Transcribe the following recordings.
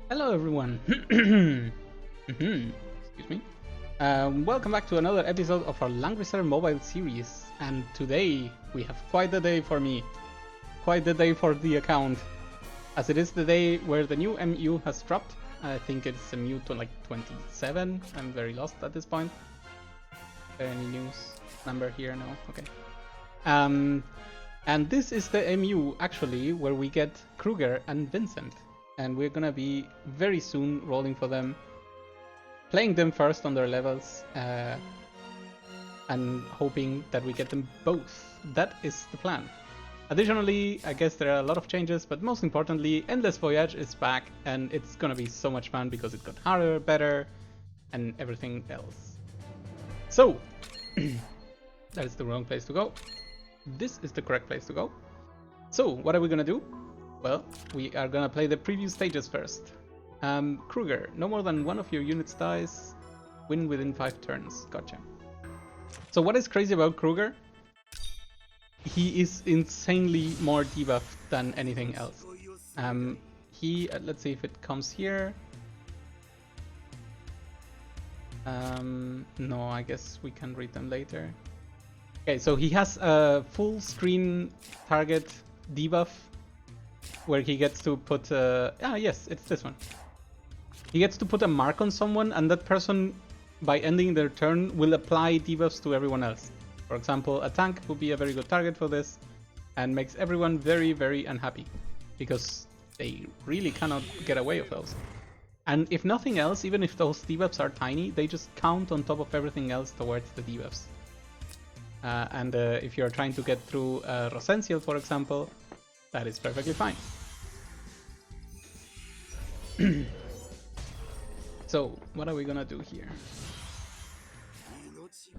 Hello everyone. Excuse me. Welcome back to another episode of our Langrisser mobile series. And today we have quite the day for me. Quite the day for the account. As it is the day where the new MU has dropped. I think it's MU to like 27. I'm very lost at this point. Is there any news number here? No? Okay. And this is the MU actually where we get Krueger and Vincent. And we're gonna be very soon rolling for them, playing them first on their levels, and hoping that we get them both. That is the plan. Additionally, I guess there are a lot of changes, but most importantly, Endless Voyage is back, and it's gonna be so much fun because it got harder, better, and everything else. So, that is the wrong place to go. This is the correct place to go. So, what are we gonna do? Well, we are gonna play the preview stages first. Krueger, no more than one of your units dies, win within 5 turns. Gotcha. So what is crazy about Krueger? He is insanely more debuffed than anything else. Let's see if it comes here. No, I guess we can read them later. Okay, so he has a full screen target debuff, where he gets to put yes, it's this one. He gets to put a mark on someone, and that person, by ending their turn, will apply debuffs to everyone else. For example, a tank would be a very good target for this, and makes everyone very, very unhappy, because they really cannot get away with those. And if nothing else, even if those debuffs are tiny, they just count on top of everything else towards the debuffs. If you're trying to get through Rosensiel, for example, that is perfectly fine. So, what are we gonna do here?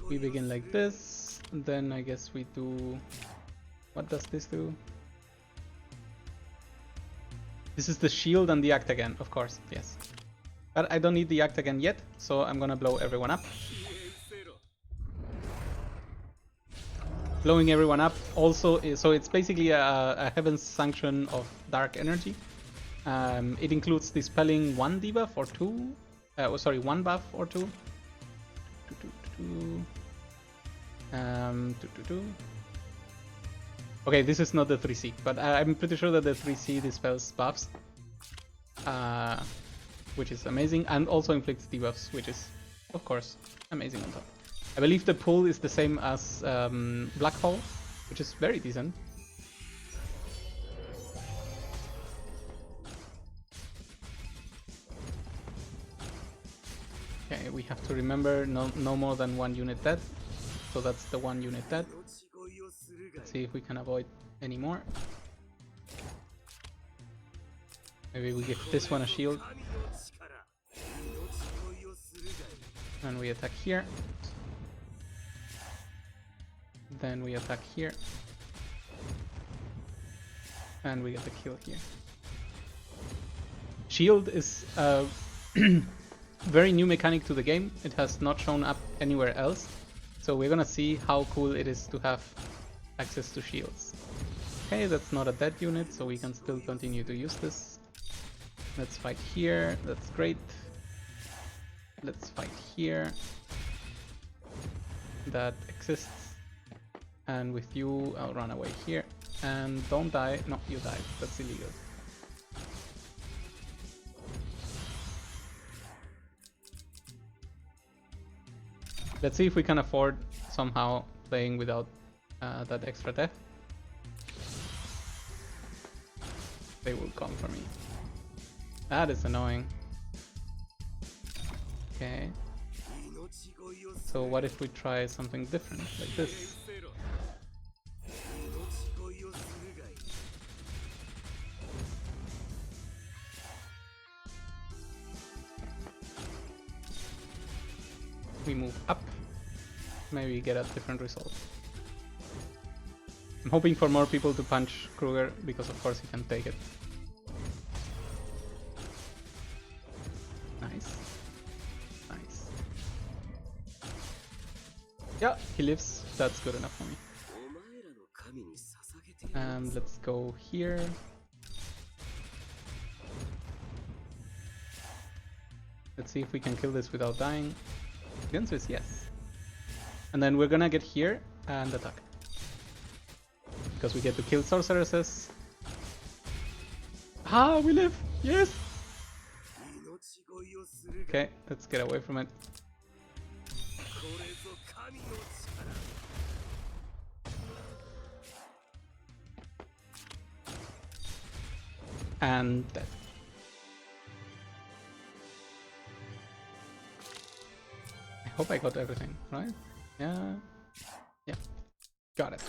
We begin like this, and then I guess we do... What does this do? This is the shield and the act again, of course, yes. But I don't need the act again yet, so I'm gonna blow everyone up. Blowing everyone up also, so it's basically a Heaven's Sanction of Dark Energy. It includes dispelling 1 debuff or 2. One buff or 2. Okay, this is not the 3C, but I'm pretty sure that the 3C dispels buffs. Which is amazing, and also inflicts debuffs, which is, of course, amazing on top. I believe the pull is the same as Black Hole, which is very decent. Okay, we have to remember no more than 1 unit dead, so that's the 1 unit dead. Let's see if we can avoid any more. Maybe we give this one a shield. And we attack here. Then we attack here. And we get the kill here. Shield is a very new mechanic to the game. It has not shown up anywhere else. So we're gonna see how cool it is to have access to shields. Okay, that's not a dead unit, so we can still continue to use this. Let's fight here. That's great. Let's fight here. That exists. And with you, I'll run away here. And don't die. No, you died. That's illegal. Let's see if we can afford somehow playing without that extra death. They will come for me. That is annoying. Okay. So what if we try something different, like this? We move up, maybe get a different result. I'm hoping for more people to punch Krueger, because of course he can take it. Nice. Nice. Yeah, he lives. That's good enough for me. Let's go here. Let's see if we can kill this without dying. The answer is yes. And then we're gonna get here and attack. Because we get to kill sorceresses. Ah, we live! Yes! Okay, let's get away from it. And dead. I hope I got everything, right? Yeah. Yeah. Got it.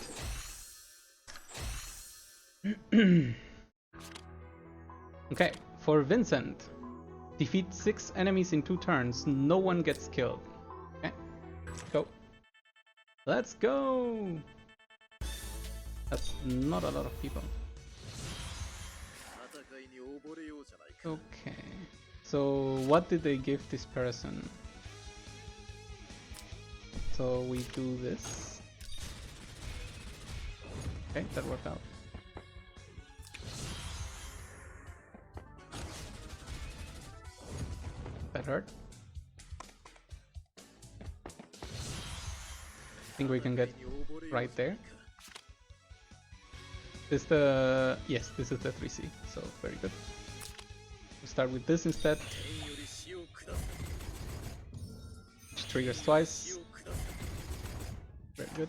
Okay, for Vincent. Defeat 6 enemies in 2 turns. No one gets killed. Okay, go. Let's go! That's not a lot of people. Okay, so what did they give this person? So we do this. Okay, that worked out. That hurt. I think we can get right there. This the... yes, this is the 3C, so very good. We start with this instead. Which triggers twice. Very good.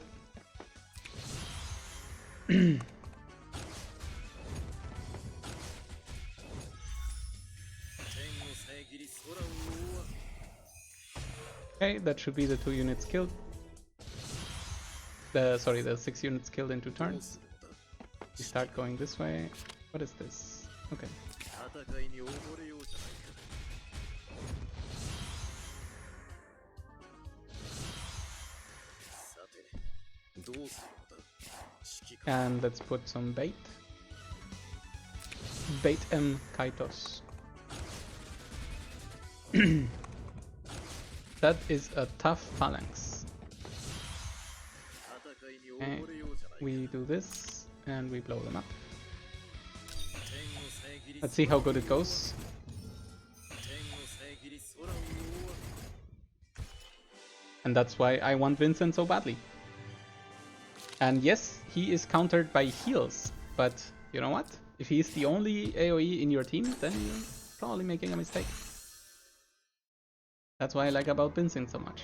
Okay, that should be the 2 units killed. The 6 units killed in 2 turns. We start going this way. What is this? Okay. And let's put some bait. Bait M Kaitos. That is a tough phalanx. Okay. We do this and we blow them up. Let's see how good it goes. And that's why I want Vincent so badly. And yes, he is countered by heals, but you know what? If he is the only AoE in your team, then you're probably making a mistake. That's what I like about Vincent so much.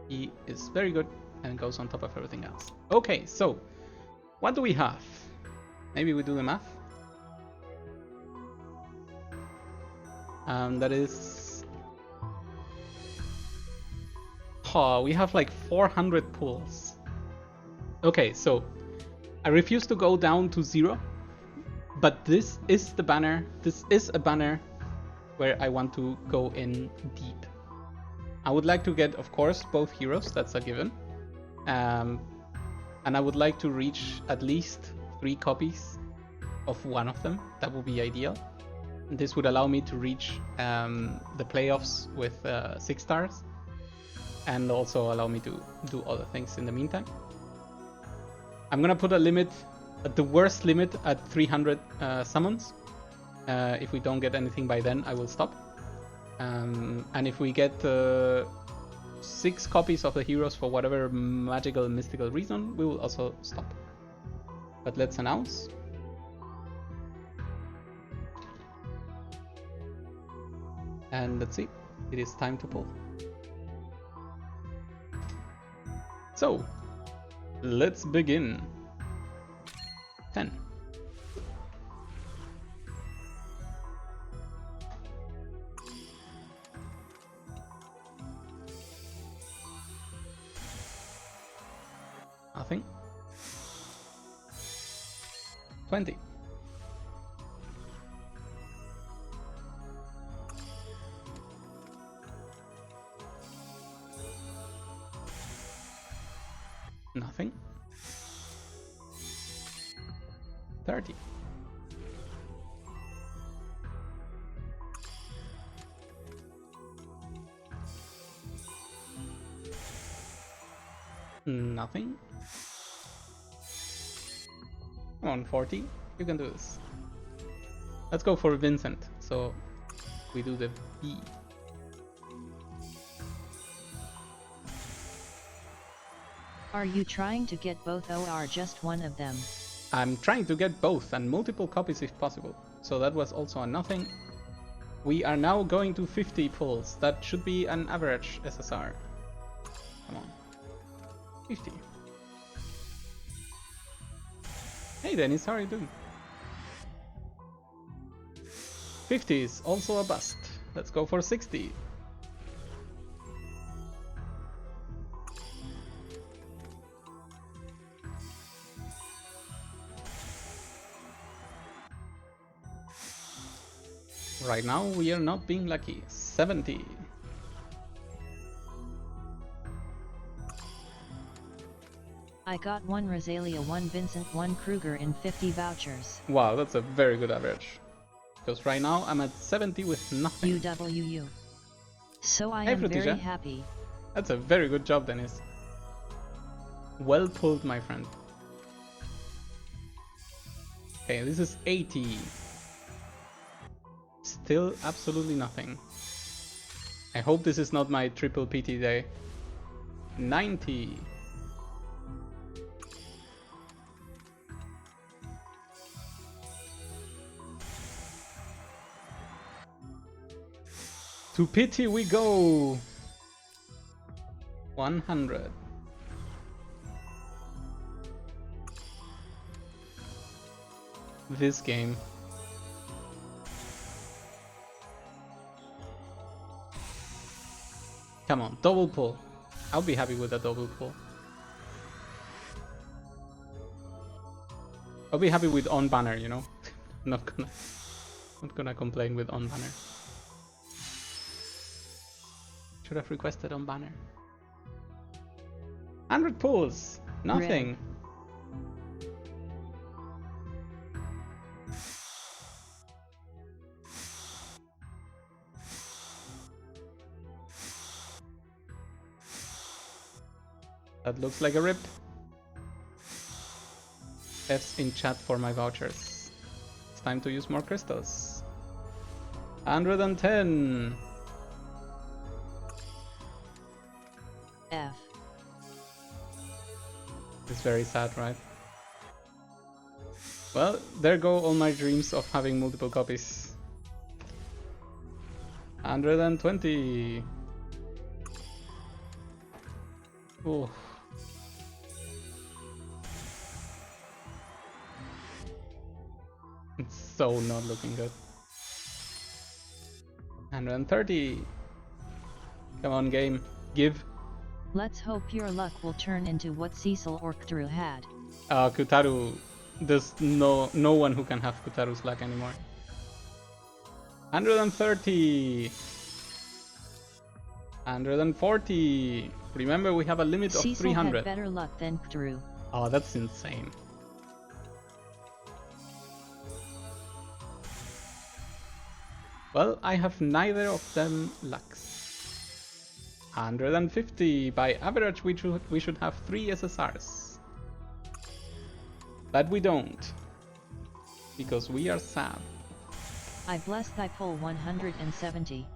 He is very good and goes on top of everything else. Okay, so what do we have? Maybe we do the math. That is... oh, we have like 400 pulls. Okay, so I refuse to go down to 0, but this is the banner. This is a banner where I want to go in deep. I would like to get, of course, both heroes. That's a given. And I would like to reach at least 3 copies of one of them. That would be ideal. And this would allow me to reach the playoffs with 6 stars. And also allow me to do other things in the meantime. I'm gonna put a limit, at the worst limit, at 300 summons. If we don't get anything by then, I will stop. And if we get 6 copies of the heroes for whatever magical, mystical reason, we will also stop. But let's announce. And let's see. It is time to pull. So, let's begin. 10. Nothing. 20. Nothing. 30. Nothing. Come on, 40. You can do this. Let's go for Vincent. So we do the B. Are you trying to get both or just one of them? I'm trying to get both and multiple copies if possible. So that was also a nothing. We are now going to 50 pulls. That should be an average SSR. Come on. 50. Hey Dennis, how are you doing? 50 is also a bust. Let's go for 60. Right now we are not being lucky. 70. I got 1 Rosalia, 1 Vincent, 1 Krueger in 50 vouchers. Wow, that's a very good average. Because right now I'm at 70 with nothing. UWU. So I Hey, am very Frutisha. happy. That's a very good job, Dennis. Well pulled, my friend. Okay, this is 80. Still absolutely nothing. I hope this is not my triple PT day. 90. To pity we go. 100. This game. Come on, double pull. I'll be happy with a double pull. I'll be happy with on banner, you know. not gonna complain with on banner. Should have requested on banner. 100 pulls, nothing. That looks like a rip. F's in chat for my vouchers. It's time to use more crystals. 110. F. It's very sad, right? Well, there go all my dreams of having multiple copies. 120. Ooh. It's so not looking good. 130. Come on, game. Give. Let's hope your luck will turn into what Cecil or Kutaru had. Kutaru. There's no one who can have Kutaru's luck anymore. 130. 140. Remember, we have a limit of Cecil 300. had better luck than Kutaru. Oh, that's insane. Well, I have neither of them lucks. 150. By average, we should have 3 SSRs. But we don't. Because we are sad. I bless thy pull 170.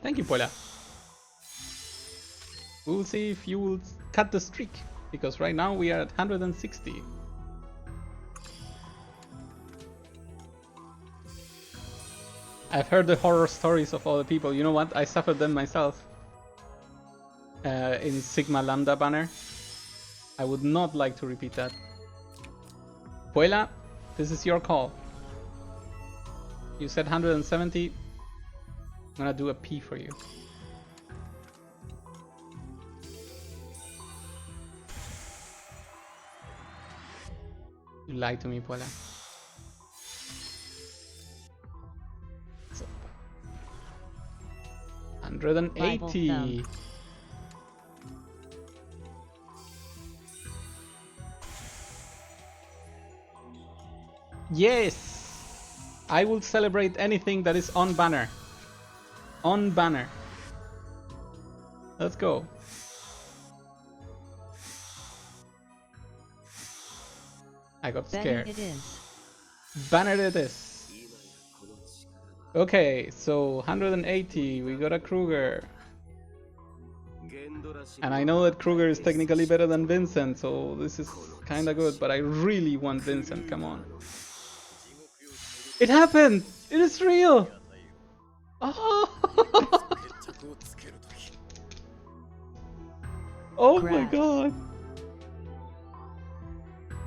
Thank you, Pola. We'll see if you will cut the streak. Because right now we are at 160. I've heard the horror stories of all the people. You know what? I suffered them myself. In Sigma Lambda banner. I would not like to repeat that. Puela, this is your call. You said 170. I'm gonna do a P for you. You lied to me, Puela. 180. Yes! I will celebrate anything that is on banner. On banner. Let's go. I got scared. Banner it is. Banner it is. Okay, so 180, we got a Krueger. And I know that Krueger is technically better than Vincent, so this is kinda good, but I really want Vincent, come on. It happened! It is real! Oh, oh my god!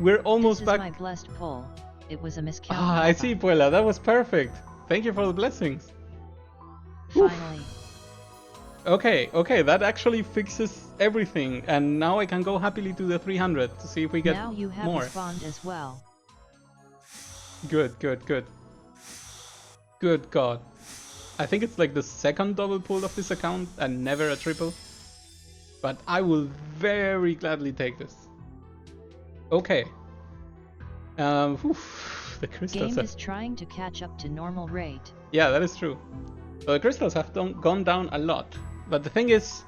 We're almost this back. This is my blessed pull. It was a miscount. Ah, I see, Puela. That was perfect. Thank you for the blessings. Finally. Okay, okay, that actually fixes everything, and now I can go happily to the 300 to see if we get more. Now you have spawned as well. Good, good, good. Good god. I think it's like the second double pull of this account and never a triple. But I will very gladly take this. Okay. The crystals Game is trying to catch up to normal rate. Yeah, that is true. So the crystals have gone down a lot. But the thing is,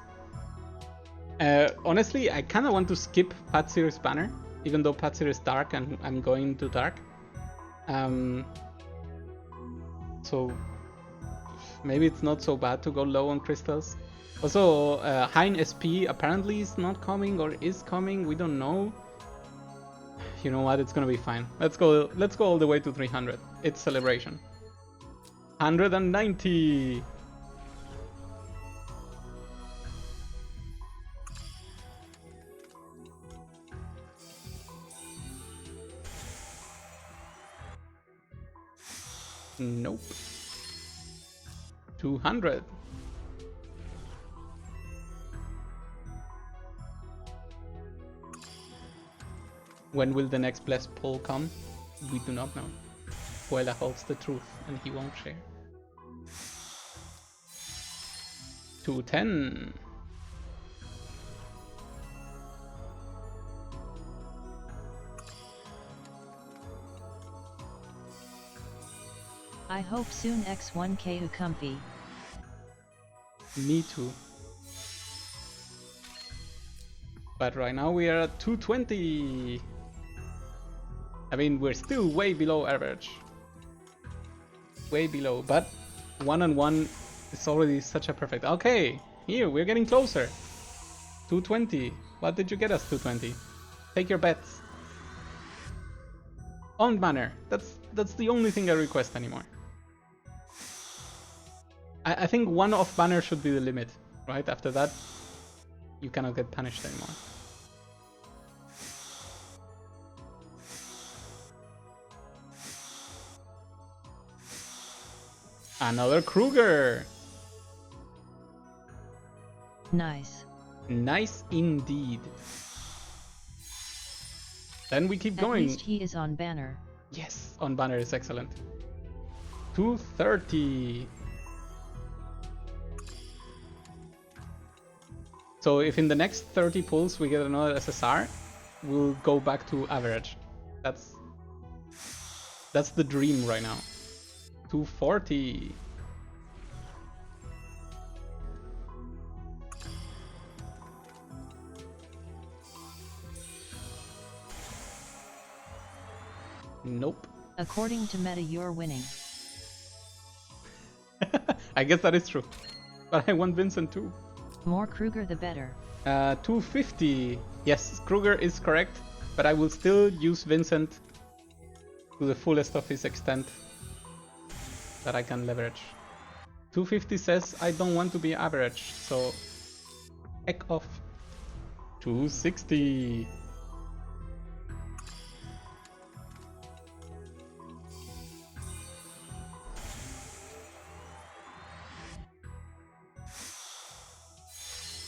honestly, I kind of want to skip Patsir's banner, even though Patsir is dark and I'm going to dark. So maybe it's not so bad to go low on crystals. Also, Hein SP apparently is not coming or is coming. We don't know. You know what? It's gonna be fine. Let's go all the way to 300. It's celebration. 190. Nope. 200. When will the next blessed pull come? We do not know. Puela holds the truth and he won't share. 210. I hope soon X1K u comfy. Me too. But right now we are at 220. I mean, we're still way below average. Way below, but 1-on-1 is already such a perfect. Okay, here we're getting closer. 220. What did you get us 220? Take your bets. On banner. That's the only thing I request anymore. I think one off banner should be the limit, right? After that, you cannot get punished anymore. Another Krueger. Nice. Nice indeed. Then we keep going. At least he is on banner. Yes, on banner is excellent. 230. So if in the next 30 pulls we get another SSR, we'll go back to average. That's the dream right now. 240. Nope. According to meta, you're winning. I guess that is true. But I want Vincent too. More Krueger the better. 250. Yes, Krueger is correct, but I will still use Vincent to the fullest of his extent that I can leverage. 250 says I don't want to be average, so heck off. 260.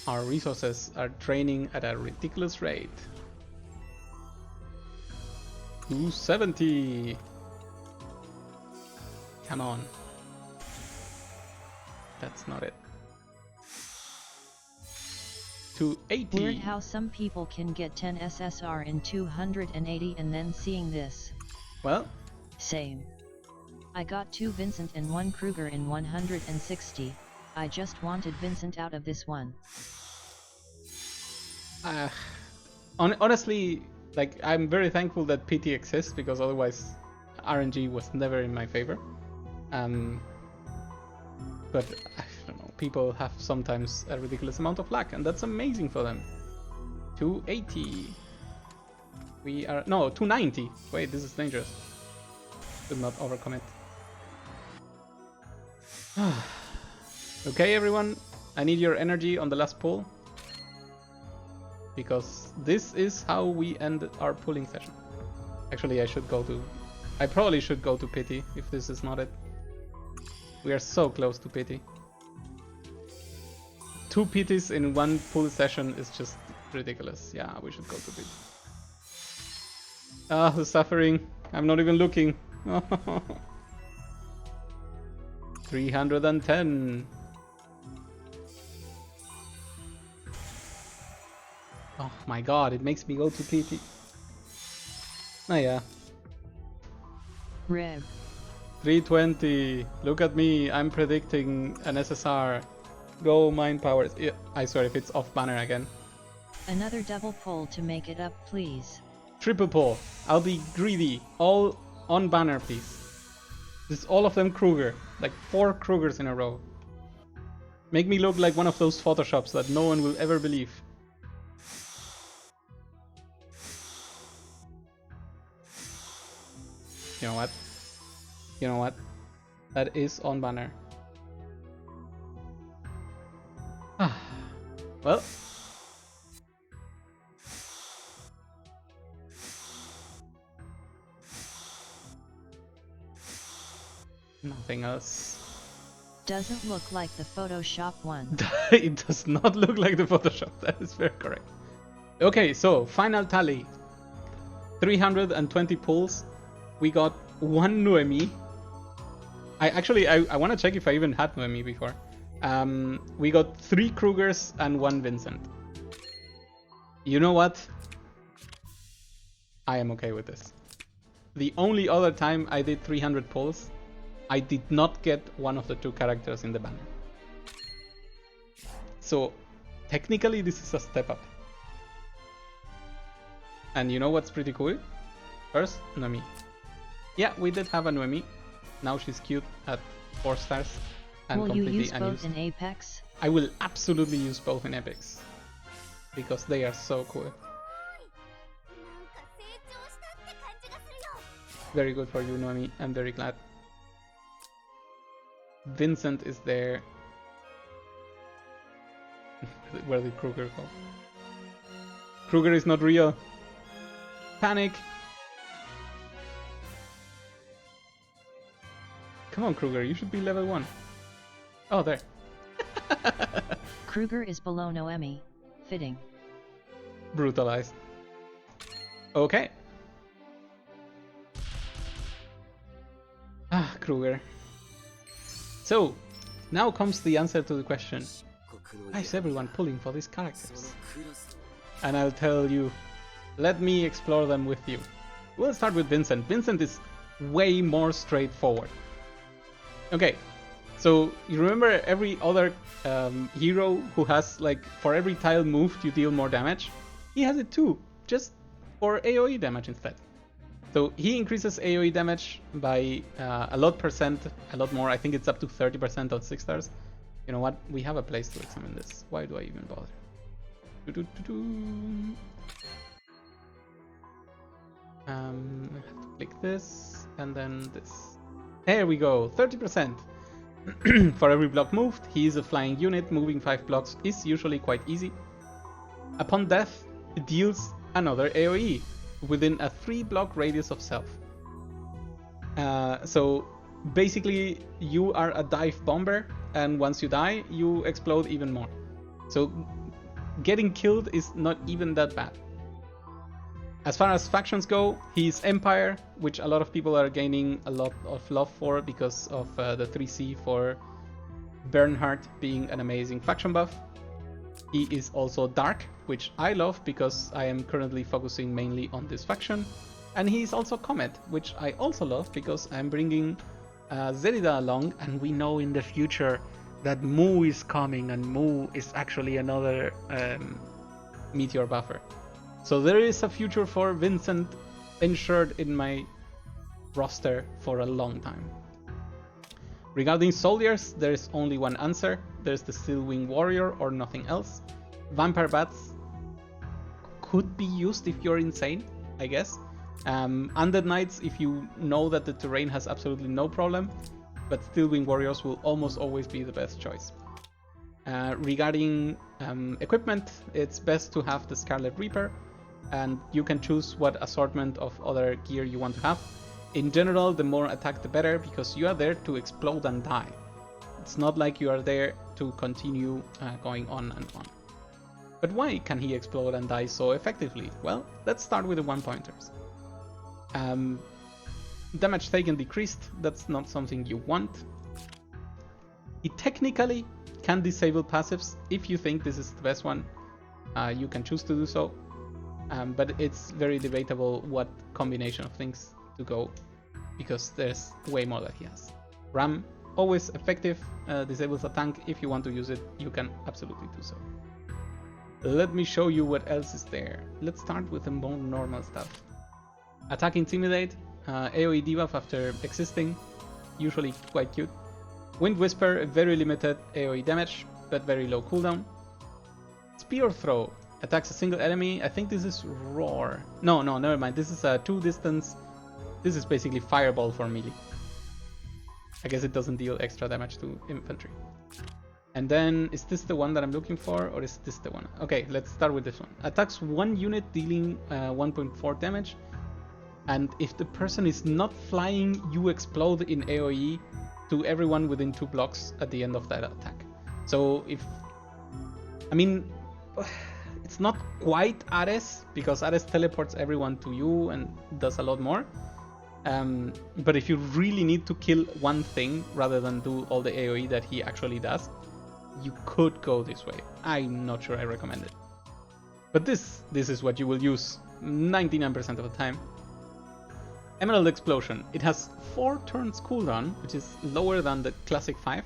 Our resources are draining at a ridiculous rate. 270. Come on. That's not it. 280. Weird how some people can get 10 SSR in 280 and then seeing this. Well, same. I got 2 Vincent and 1 Krueger in 160. I just wanted Vincent out of this one. Honestly, like, I'm very thankful that PT exists, because otherwise RNG was never in my favor. But I don't know. people have sometimes a ridiculous amount of luck, and that's amazing for them. 280. We are... No, 290. Wait, this is dangerous. Should not overcommit. Okay, everyone. I need your energy on the last pull. Because this is how we end our pulling session. Actually, I probably should go to pity if this is not it. We are so close to pity. 2 pities in one pull session is just ridiculous. Yeah, we should go to pity. Ah, the suffering. I'm not even looking. 310. Oh my god, it makes me go to pity. Oh yeah. Rev. 320. Look at me. I'm predicting an SSR. Go mind powers. Yeah, I swear if it's off banner again. Another double pull to make it up, please. Triple pull. I'll be greedy. All on banner, please. This is all of them Krueger. Like 4 Kruegers in a row. Make me look like one of those photoshops that no one will ever believe. You know what? You know what? That is on banner. Well. Nothing else. Doesn't look like the Photoshop one. It does not look like the Photoshop. That is very correct. Okay, so final tally. 320 pulls. We got 1 Noemi. I want to check if I even had Noemi before. We got 3 Kruegers and 1 Vincent. You know what? I am okay with this. The only other time I did 300 pulls, I did not get one of the 2 characters in the banner. So technically this is a step up. And you know what's pretty cool? First, Noemi. Yeah, we did have a Noemi. Now she's cute at 4 stars. And will you completely use unused. both in Apex? I will absolutely use both in Epics. Because they are so cool. Very good for you, Noemi. I'm very glad. Vincent is there. Where did Krueger go? Krueger is not real. Panic! Come on, Krueger, you should be level 1. Oh, there. Krueger is below Noemi. Fitting. Brutalized. Okay. Ah, Krueger. So, now comes the answer to the question. Why is everyone pulling for these characters? And I'll tell you. Let me explore them with you. We'll start with Vincent. Vincent is way more straightforward. Okay, so you remember every other hero who has, like, for every tile moved you deal more damage? He has it too, just for AoE damage instead. So he increases AoE damage by a lot more. I think it's up to 30% on 6 stars. You know what? We have a place to examine this. Why do I even bother? I have to click this and then this. There we go, 30%. For every block moved, he is a flying unit. Moving 5 blocks is usually quite easy. Upon death, it deals another AoE within a 3-block radius of self. So basically, you are a dive bomber, and once you die, you explode even more. So getting killed is not even that bad. As far as factions go, he's Empire, which a lot of people are gaining a lot of love for because of the 3C for Bernhardt being an amazing faction buff. He is also Dark, which I love because I am currently focusing mainly on this faction. And he's also Comet, which I also love because I'm bringing Zerida along, and we know in the future that Mu is coming, and Mu is actually another meteor buffer. So there is a future for Vincent ensured in my roster for a long time. Regarding soldiers, there is only one answer. There's the Steel Wing Warrior or nothing else. Vampire Bats could be used if you're insane, I guess. Undead Knights, if you know that the terrain has absolutely no problem, but Steel Wing Warriors will almost always be the best choice. Regarding equipment, it's best to have the Scarlet Reaper, and you can choose what assortment of other gear you want to have. In general, the more attack the better, because you are there to explode and die. It's not like you are there to continue going on and on. But why can he explode and die so effectively? Well, let's start with the one-pointers. Damage taken decreased, that's not something you want. He technically can disable passives. If you think this is the best one, you can choose to do so. But it's very debatable what combination of things to go, because there's way more that he has. Ram, always effective, disables a tank. If you want to use it, you can absolutely do so. Let me show you what else is there. Let's start with the more normal stuff. Attack Intimidate, AoE debuff after existing, usually quite cute. Wind Whisper, very limited AoE damage, but very low cooldown. Spear Throw, attacks a single enemy. I think this is Roar. No, never mind. This is a 2 distance. This is basically Fireball for melee. I guess it doesn't deal extra damage to infantry. And then, is this the one that I'm looking for, or is this the one? Okay, let's start with this one. Attacks one unit dealing 1.4 damage. And if the person is not flying, you explode in AoE to everyone within 2 blocks at the end of that attack. So if... I mean, it's not quite Ares, because Ares teleports everyone to you and does a lot more. But if you really need to kill one thing rather than do all the AoE that he actually does, you could go this way. I'm not sure I recommend it. But this is what you will use 99% of the time. Emerald Explosion. It has 4 turns cooldown, which is lower than the classic 5.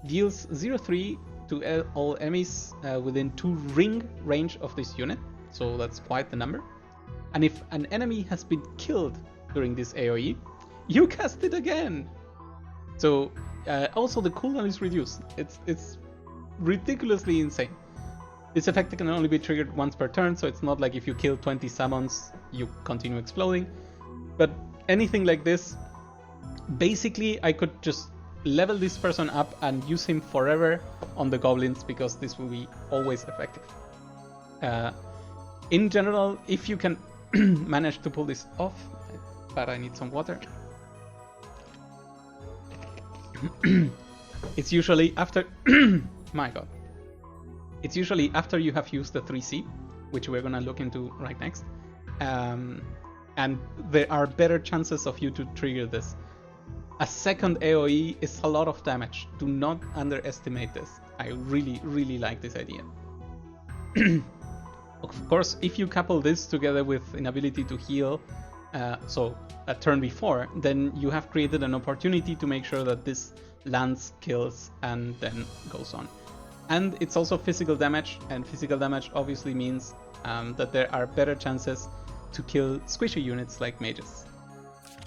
Deals 0-3 to all enemies within 2 ring range of this unit, so that's quite the number. And if an enemy has been killed during this AoE, you cast it again! So also the cooldown is reduced. It's ridiculously insane. This effect can only be triggered once per turn, so it's not like if you kill 20 summons, you continue exploding. But anything like this, basically I could just level this person up and use him forever on the goblins, because this will be always effective. In general, if you can manage to pull this off, but I need some water. It's usually after my god. It's usually after you have used the 3C, which we're gonna look into right next. And there are better chances of you to trigger this. A second AoE is a lot of damage. Do not underestimate this. I really like this idea. Of course, if you couple this together with an ability to heal, so a turn before, then you have created an opportunity to make sure that this lands, kills, and then goes on. And it's also physical damage, and physical damage obviously means that there are better chances to kill squishy units like mages.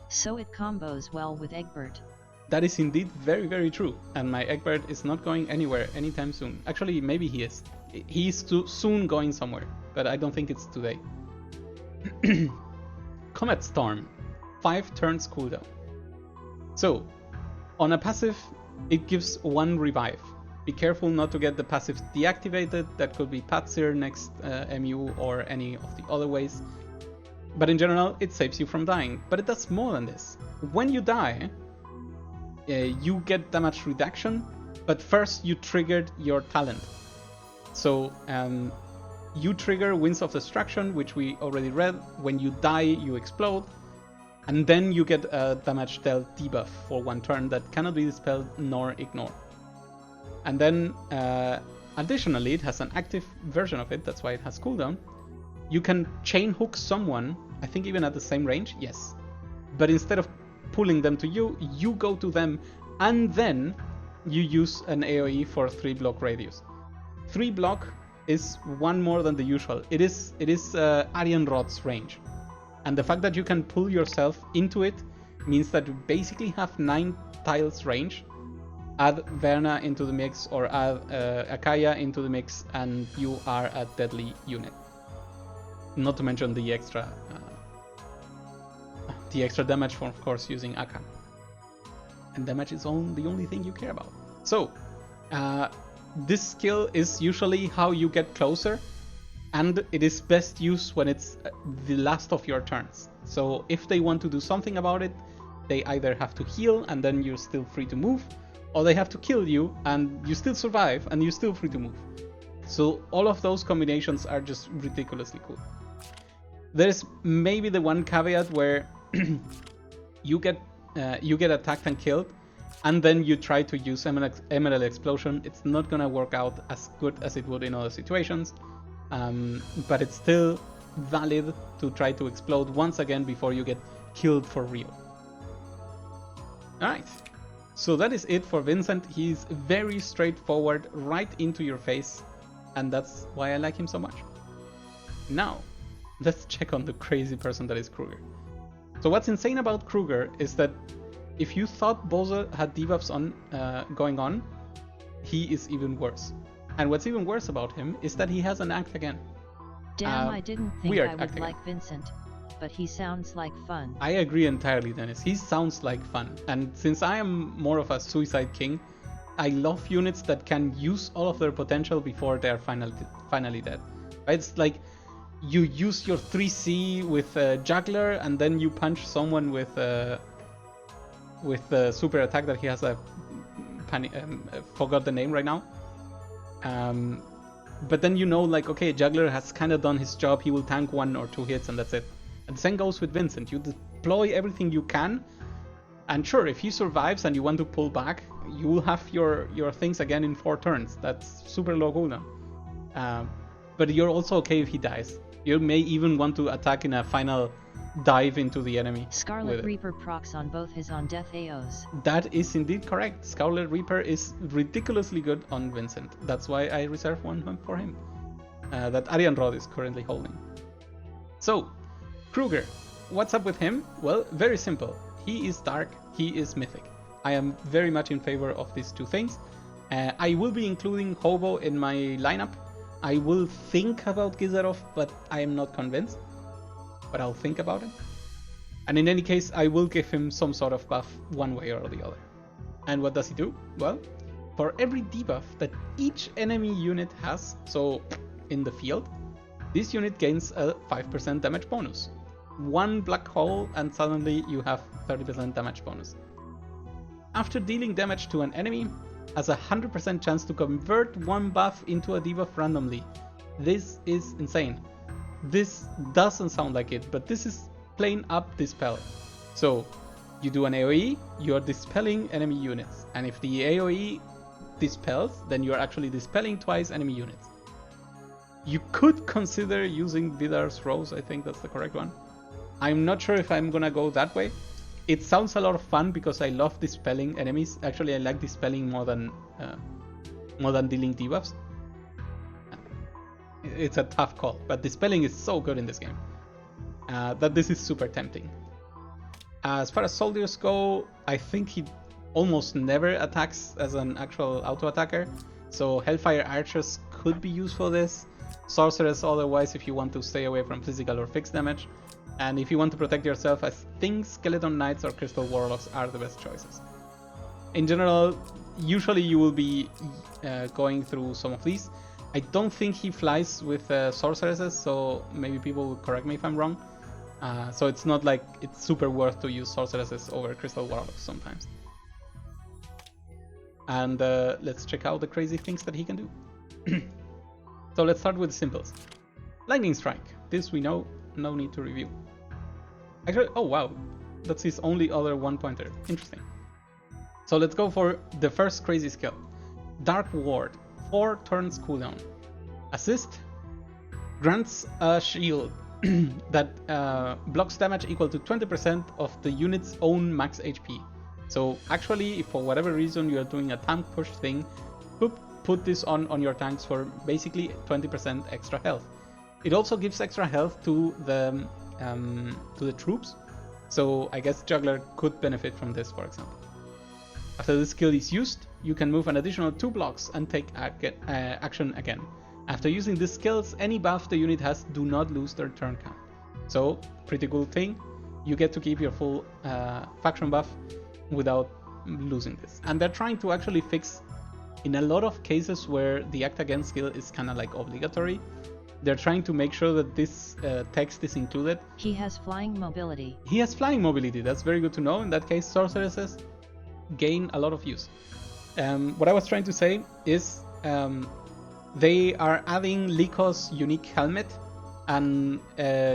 So it combos well with Egbert. That is indeed very true, and my Egbert is not going anywhere anytime soon. Actually, maybe he is. He is soon going somewhere, but I don't think it's today. Comet Storm, 5 turns cooldown. So, on a passive, it gives 1 revive. Be careful not to get the passive deactivated. That could be Patsir next MU or any of the other ways. But in general, it saves you from dying. But it does more than this. When you die, you get damage reduction, but first you triggered your talent. So you trigger Winds of Destruction, which we already read. When you die, you explode. And then you get a damage dealt debuff for 1 turn that cannot be dispelled nor ignored. And then additionally, it has an active version of it, that's why it has cooldown. You can chain hook someone, I think even at the same range, yes. But instead of pulling them to you, you go to them, and then you use an AoE for 3 block radius. 3 block is 1 more than the usual. It is Aryan Rod's range. And the fact that you can pull yourself into it means that you basically have 9 tiles range. Add Verna into the mix or add Akaya into the mix and you are a deadly unit. Not to mention the extra damage from, of course, using Aka. And damage is the only thing you care about. So, this skill is usually how you get closer, and it is best used when it's the last of your turns. So if they want to do something about it, they either have to heal and then you're still free to move, or they have to kill you and you still survive and you're still free to move. So all of those combinations are just ridiculously cool. There's maybe the one caveat where you get attacked and killed, and then you try to use Emerald Explosion. It's not gonna work out as good as it would in other situations, but it's still valid to try to explode once again before you get killed for real. Alright, so that is it for Vincent. He's very straightforward, right into your face, and that's why I like him so much. Now, let's check on the crazy person that is Krueger. So what's insane about Krueger is that if you thought Bowser had debuffs going on, he is even worse. And what's even worse about him is that he has an act again. Damn, I didn't think I would like Vincent, but he sounds like fun. I agree entirely, Dennis. He sounds like fun. And since I am more of a Suicide King, I love units that can use all of their potential before they are finally dead. Right? It's like you use your 3C with Juggler, and then you punch someone with the super attack that he has forgot the name right now. But then you know, like, okay, Juggler has kind of done his job. He will tank 1 or 2 hits and that's it. And the same goes with Vincent. You deploy everything you can, and sure, if he survives and you want to pull back, you will have your things again in 4 turns. That's super low cooldown. But you're also okay if he dies. You may even want to attack in a final dive into the enemy. Scarlet Reaper procs on both his on-death AOs. That is indeed correct. Scarlet Reaper is ridiculously good on Vincent. That's why I reserve one for him. That Arian Rod is currently holding. So, Krueger. What's up with him? Well, very simple. He is dark, he is mythic. I am very much in favor of these two things. I will be including Hobo in my lineup. I will think about Gizarov, but I am not convinced. But I'll think about it. And in any case, I will give him some sort of buff one way or the other. And what does he do? Well, for every debuff that each enemy unit has, so in the field, this unit gains a 5% damage bonus. One black hole and suddenly you have 30% damage bonus. After dealing damage to an enemy, has a 100% chance to convert one buff into a debuff randomly. This is insane. This doesn't sound like it, but this is plain up dispel. So you do an AoE, you're dispelling enemy units, and if the AoE dispels, then you're actually dispelling twice enemy units. You could consider using Vidar's Rose, I think that's the correct one. I'm not sure if I'm gonna go that way. It sounds a lot of fun because I love dispelling enemies. Actually, I like dispelling more than dealing debuffs. It's a tough call, but dispelling is so good in this game that this is super tempting. As far as soldiers go, I think he almost never attacks as an actual auto attacker, so Hellfire Archers could be used for this. Sorceress otherwise if you want to stay away from physical or fixed damage. And if you want to protect yourself, I think Skeleton Knights or Crystal Warlocks are the best choices. In general, usually you will be going through some of these. I don't think he flies with Sorceresses, so maybe people will correct me if I'm wrong. So it's not like it's super worth to use Sorceresses over Crystal Warlocks sometimes. And let's check out the crazy things that he can do. So let's start with the simples. Lightning Strike. This we know, no need to review. Actually, oh wow, that's his only other one pointer. Interesting. So let's go for the first crazy skill. Dark Ward, 4 turns cooldown. Assist grants a shield that blocks damage equal to 20% of the unit's own max HP. So actually, if for whatever reason you are doing a tank push thing, put this on your tanks for basically 20% extra health. It also gives extra health to the troops. So I guess Juggler could benefit from this, for example. After the skill is used, you can move an additional 2 blocks and take action again. After using these skills, any buff the unit has do not lose their turn count. So, pretty cool thing. You get to keep your full faction buff without losing this. And they're trying to actually fix, in a lot of cases where the act again skill is kind of like obligatory, they're trying to make sure that this text is included. He has flying mobility. He has flying mobility, that's very good to know. In that case, sorceresses gain a lot of use. What I was trying to say is they are adding Liko's unique helmet, and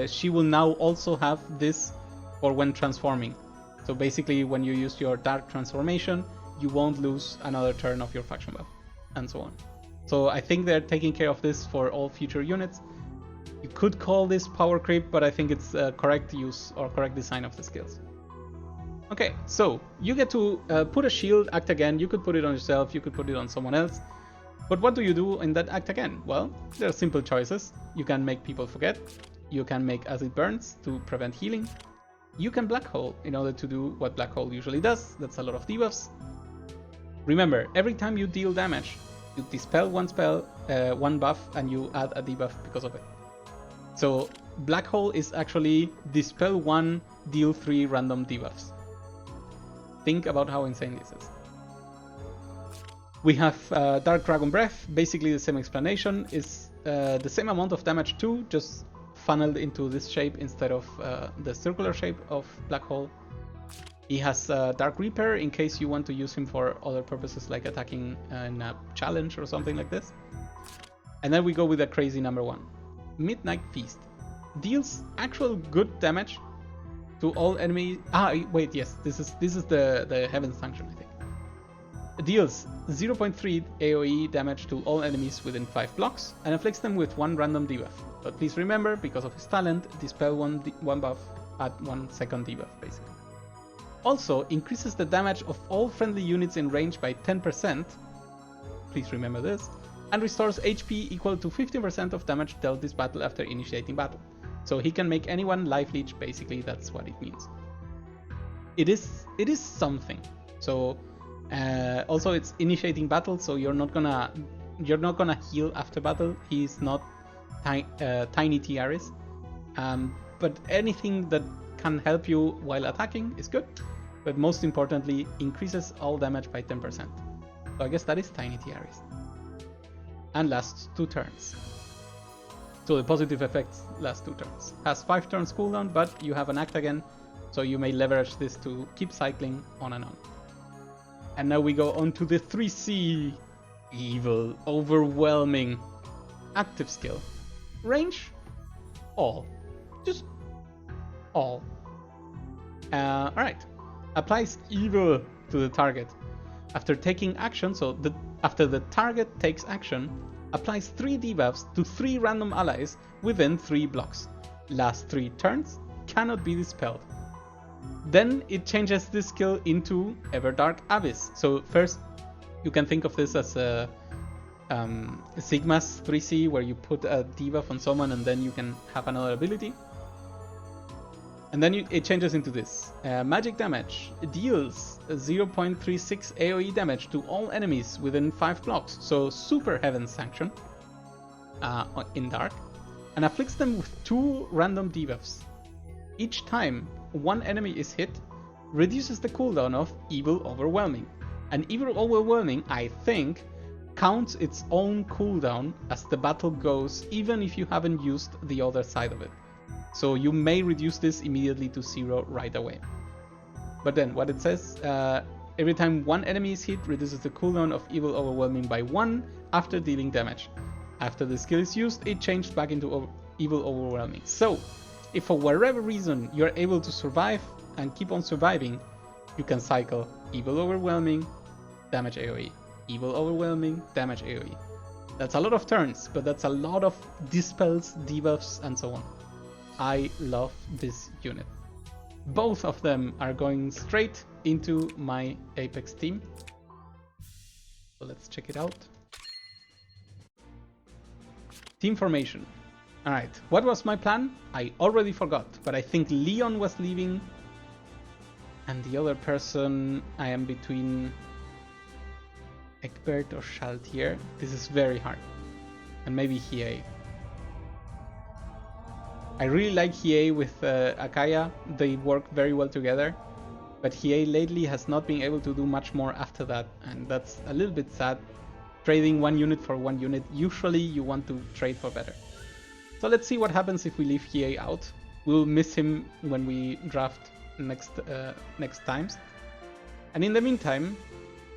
she will now also have this for when transforming. So basically when you use your dark transformation, you won't lose another turn of your faction buff, and so on. So I think they're taking care of this for all future units. You could call this power creep, but I think it's correct use or correct design of the skills. Okay, so you get to put a shield, act again. You could put it on yourself, you could put it on someone else. But what do you do in that act again? Well, there are simple choices. You can make people forget. You can make acid burns to prevent healing. You can black hole in order to do what black hole usually does. That's a lot of debuffs. Remember, every time you deal damage, you dispel one spell, one buff, and you add a debuff because of it. So black hole is actually dispel 1, deal 3 random debuffs. Think about how insane this is. We have Dark Dragon Breath, basically the same explanation. Is the same amount of damage too, just funneled into this shape instead of the circular shape of black hole. He has Dark Reaper in case you want to use him for other purposes like attacking in a challenge or something like this. And then we go with a crazy number 1. Midnight Feast. Deals actual good damage to all enemies. Wait, yes, this is the Heaven Sanction, I think. Deals 0.3 AoE damage to all enemies within 5 blocks and afflicts them with 1 random debuff. But please remember, because of his talent, dispel one buff at 1 second debuff, basically. Also, increases the damage of all friendly units in range by 10%. Please remember this. And restores HP equal to 15% of damage dealt this battle after initiating battle. So he can make anyone life leech, basically, that's what it means. It is something. So also it's initiating battle, so you're not gonna heal after battle. He's not tiny tiaris. But anything that can help you while attacking is good. But most importantly, increases all damage by 10%. So I guess that is tiny tiaris. And lasts 2 turns. So the positive effects last 2 turns. Has 5 turns cooldown, but you have an act again, so you may leverage this to keep cycling on and on. And now we go on to the 3C. Evil, overwhelming, active skill. Range, all. Just all. Alright. Applies evil to the target. After taking action, after the target takes action, applies 3 debuffs to 3 random allies within 3 blocks. Last 3 turns, cannot be dispelled. Then it changes this skill into Everdark Abyss. So first, you can think of this as a Sigma's 3C, where you put a debuff on someone and then you can have another ability. And then it changes into this. Magic damage deals 0.36 AoE damage to all enemies within 5 blocks. So super Heaven Sanction in Dark. And afflicts them with 2 random debuffs. Each time one enemy is hit, reduces the cooldown of Evil Overwhelming. And Evil Overwhelming, I think, counts its own cooldown as the battle goes, even if you haven't used the other side of it. So you may reduce this immediately to 0 right away. But then what it says, every time one enemy is hit, reduces the cooldown of Evil Overwhelming by 1 after dealing damage. After the skill is used, it changed back into Evil Overwhelming. So, if for whatever reason you're able to survive and keep on surviving, you can cycle Evil Overwhelming, damage AoE. Evil Overwhelming, damage AoE. That's a lot of turns, but that's a lot of dispels, debuffs, and so on. I love this unit. Both of them are going straight into my Apex team. So let's check it out. Team formation. Alright, what was my plan? I already forgot, but I think Leon was leaving And the other person, I am between Egbert or Schaltier. This is very hard. And maybe Hiei. I really like Hiei with Akaya. They work very well together. But Hiei lately has not been able to do much more after that. And that's a little bit sad. Trading one unit for one unit. Usually you want to trade for better. So let's see what happens if we leave Hiei out. We'll miss him when we draft next times. And in the meantime,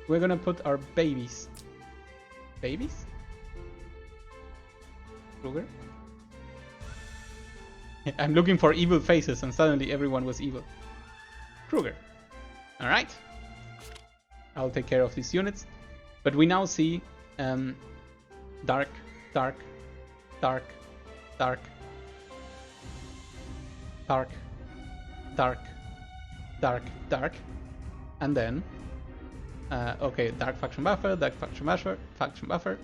we're gonna put our babies. Babies? Krueger? I'm looking for evil faces and suddenly everyone was evil. Krueger. Alright. I'll take care of these units. But we now see dark, dark, dark, dark, dark, dark, dark, dark, and then okay, dark faction buffer, dark faction buffer,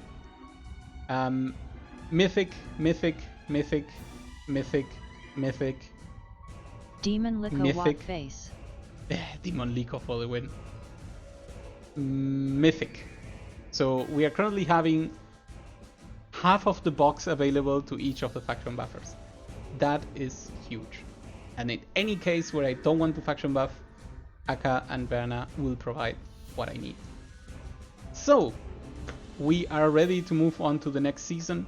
mythic, mythic, mythic, mythic, mythic, demon Liko walk face, demon Liko for the win, mythic. So we are currently having half of the box available to each of the faction buffers. That is huge. And in any case where I don't want to faction buff, Aka and Berna will provide what I need. So, we are ready to move on to the next season.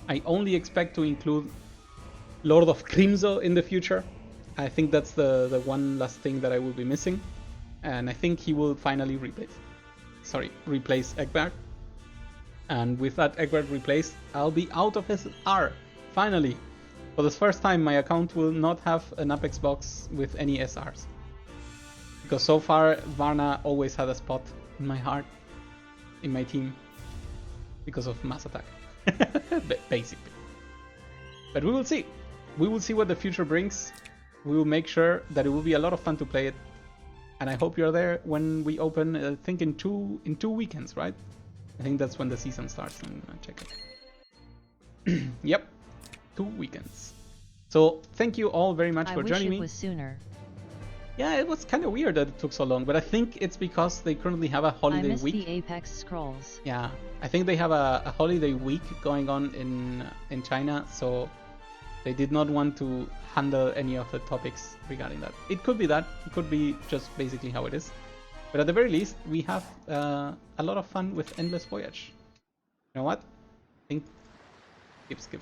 I only expect to include Lord of Crimzo in the future. I think that's the one last thing that I will be missing. And I think he will finally replace Egbert. And with that Egbert replaced, I'll be out of SR, finally. For the first time, my account will not have an Apex box with any SRs. Because so far, Varna always had a spot in my heart, in my team, because of mass attack, basically. But we will see. We will see what the future brings. We will make sure that it will be a lot of fun to play it. And I hope you're there when we open, I think in two weekends, right? I think that's when the season starts. I'm gonna check it. Yep. 2 weekends. So thank you all very much for joining me. I wish it was sooner. Yeah, it was kind of weird that it took so long, but I think it's because they currently have a holiday week. I miss the Apex scrolls. Yeah, I think they have a holiday week going on in China, so they did not want to handle any of the topics regarding that. It could be that. It could be just basically how it is. But at the very least, we have a lot of fun with Endless Voyage. You know what? I think skip.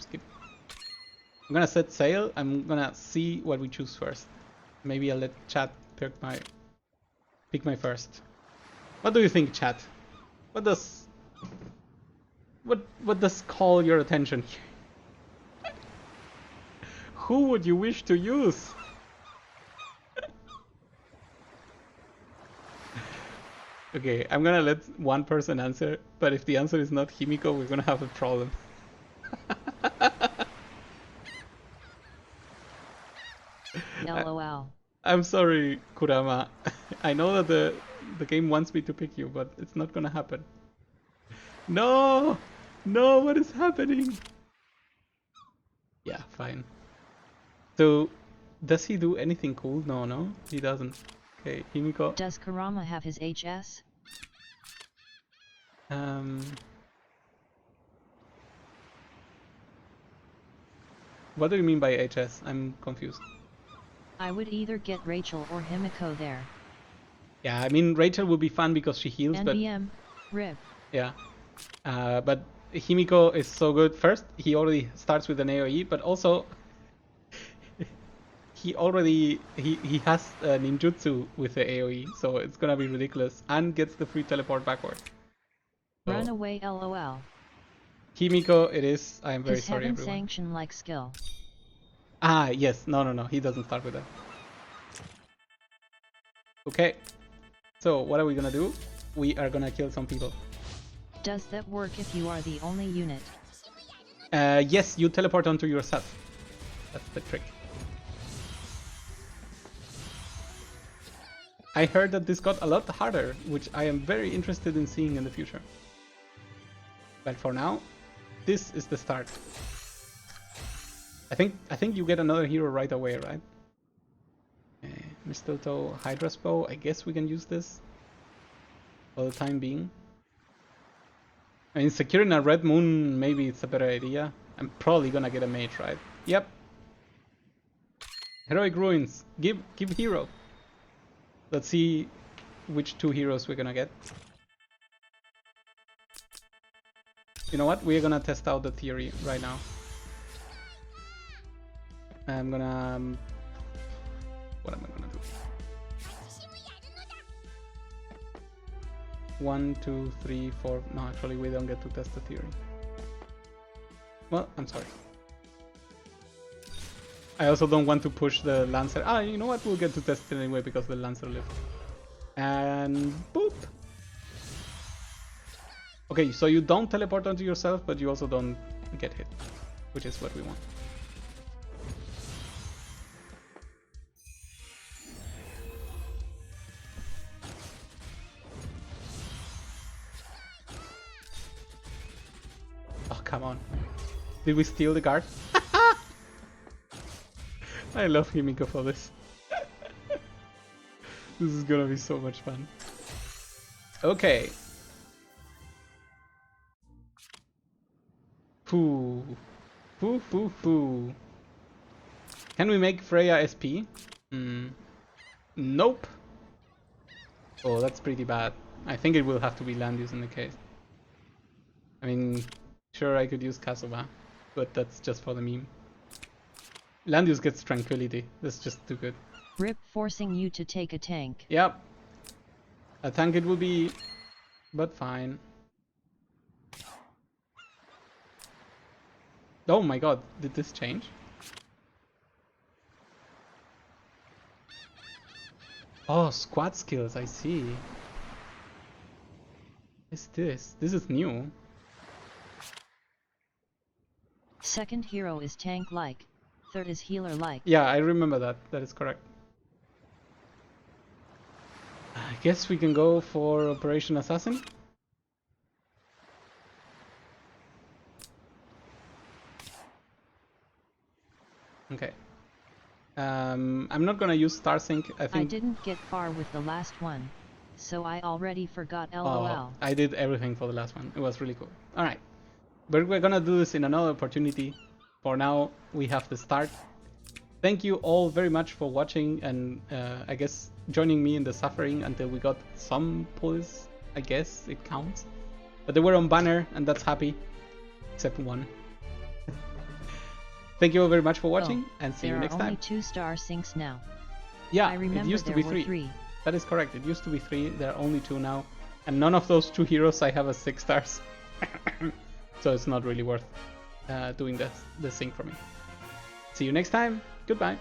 I'm gonna set sail. I'm gonna see what we choose first. Maybe I'll let chat pick my first. What do you think, chat? What does call your attention here? Who would you wish to use? Okay, I'm gonna let one person answer, but if the answer is not Himiko, we're gonna have a problem. LOL. I'm sorry, Kurama. I know that the game wants me to pick you, but it's not gonna happen. No! No, what is happening? Yeah, fine. So, does he do anything cool? No, he doesn't. Okay, Himiko. Does Kurama have his HS? What do you mean by HS? I'm confused. I would either get Rachel or Himiko there. Yeah, I mean Rachel will be fun because she heals, NBM, RIP. Yeah. But Himiko is so good. First, he already starts with an AoE, but also he has a ninjutsu with the AoE, so it's gonna be ridiculous, and gets the free teleport backward. So, run away, LOL. Himiko, it is. I am very sorry, everyone. Sanction like skill. Ah, yes. No. He doesn't start with that. Okay. So, what are we gonna do? We are gonna kill some people. Does that work if you are the only unit? Yes, you teleport onto yourself. That's the trick. I heard that this got a lot harder, which I am very interested in seeing in the future. But for now, this is the start. I think you get another hero right away, right? Mistletoe, Hydra's bow. I guess we can use this for the time being. I mean, securing a red moon, maybe it's a better idea. I'm probably gonna get a mage, right? Yep. Heroic Ruins. Give hero. Let's see which 2 heroes we're gonna get. You know what? We're gonna test out the theory right now. I'm gonna... what am I gonna do? 1, 2, 3, 4... No, actually we don't get to test the theory. Well, I'm sorry. I also don't want to push the Lancer. Ah, you know what? We'll get to test it anyway because the Lancer lived. And boop! Okay, so you don't teleport onto yourself, but you also don't get hit, which is what we want. Oh, come on. Did we steal the guard? I love Himiko for this. This is gonna be so much fun. Okay. Poo. Poo, poo, poo. Can we make Freya SP? Nope. Oh, that's pretty bad. I think it will have to be land use in the case. I mean, sure, I could use Kasuba, but that's just for the meme. Land use gets tranquility. That's just too good. Rip forcing you to take a tank. Yep. A tank it will be, but fine. Oh my god, did this change? Oh, squad skills, I see. What is this? This is new. Second hero is tank-like. Third is healer-like. Yeah, I remember that. That is correct. I guess we can go for Operation Assassin. Okay. I'm not gonna use Star Sync. I didn't get far with the last one, so I already forgot LOL. Oh, I did everything for the last one. It was really cool. Alright. But we're gonna do this in another opportunity. For now, we have the start. Thank you all very much for watching and I guess joining me in the suffering until we got some pulls. I guess it counts. But they were on banner and that's happy. Except one. Thank you all very much for watching and see you next time. There are only 2 star syncs now. Yeah, I remember it used to there be were 3. That is correct. It used to be 3. There are only 2 now. And none of those 2 heroes I have as 6 stars. So it's not really worth doing the sync for me. See you next time. Goodbye.